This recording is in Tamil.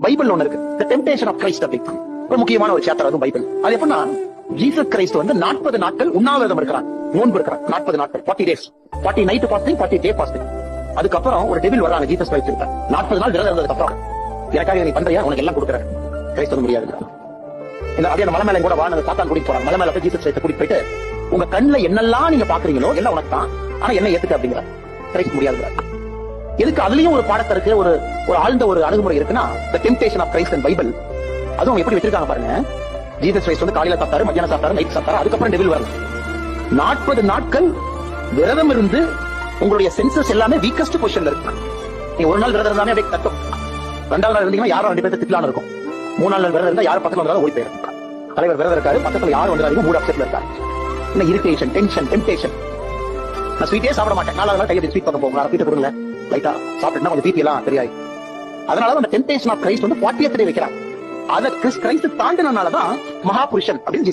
பைபிள் ஒண்ணு இருக்கு, தி டெம்ப்டேஷன் ஆஃப் கிரைஸ்ட் அப்படி ஒரு முக்கியமான ஒரு சாப்டர் அதுவும் பைபிள். அது எப்படின்னா ஜீசஸ் கிரைஸ்ட் வந்து 40 நாட்கள் உண்ணாவிரதம் இருக்கிறாங்க, நோன்பு இருக்கிறாங்க. 40 நாட்கள் 40 days, 40 நைட் ஃபாஸ்டிங், 40 டே ஃபாஸ்டிங். அதுக்கப்புறம் ஒரு டெவில் வர்றாங்க ஜீசஸ் கிரைஸ்ட் கிட்ட. 40 நாள் விரதம் இருந்ததுக்கு அப்புறம் எனக்காக நீ பண்றியா, உனக்கு எல்லாம் கொடுக்குறேன். கிரைஸ்ட் வந்து முடியாது. இந்த அதே மலை மேல கூட வா, சாத்தான் கூட்டிட்டு போறாங்க. மலை மேல போய் ஜீசஸ் கிரைஸ்ட் கூட்டிட்டு போயிட்டு உங்க கண்ணுல என்னெல்லாம் நீங்க பாக்குறீங்களோ எல்லாம் உனக்கு தான், ஆனா என்ன ஏத்துக்க அப்படிங்கிற. கிரைஸ்ட் முடியாது. எதுக்கு? அதுலயும் ஒரு பாடத்தை இருக்கு, ஒரு ஆழ்ந்த ஒரு அணுகுமுறை இருக்குன்னா the temptation of Christ and Bible. அதுவும் எப்படி வச்சிருக்காங்க பாருங்க. ஜீசஸ் கிரைஸ்ட் வந்து காலையில சாப்பிட்டாரு, மத்தியானம் சாப்பிட்டாரு, நைட் சாப்பிட்டாரு, அதுக்கப்புறம் டெவில் வரல. 40 நாட்கள் விரதம் இருந்து உங்களுடைய சென்சஸ் எல்லாமே வீக்கஸ்ட் பொசிஷன்ல இருக்கு. நீங்க ஒரு நாள் விரதம் இருந்தாலே அப்படியே தட்டும். 2வது நாள் இருந்தீங்கன்னா யாரும் 2 பேருக்கு திட்டலான்னு இருக்கும். 3 நாள் விரதம் இருந்தா யாரும் பக்கத்துல வந்தாலும் ஓடி போயிடும். தலைவர் விரதம் இருக்காரு, பக்கத்துல யாரும் வந்தாலும் மூட் அப்செட்ல இருக்காரு. என்ன இரிட்டேஷன், டென்ஷன், டெம்ப்டேஷன். நான் ஸ்வீட்டே சாப்பிட மாட்டேன், 4வது நாள் கையை ஸ்வீட் பக்கம் போங்க, நான் ஸ்வீட் கொடுங்க லைட்டா சாப்பிட்டுனா கொஞ்சம் பிபி எல்லாம் தெரியாது. அதனால அந்த டெம்ப்டேஷன் ஆஃப் கிரைஸ்ட் வந்து 40th டே வைக்கிறாங்க. அதை கிரைஸ்ட் தாண்டினாலதான் மகாபுருஷன் அப்படின்னு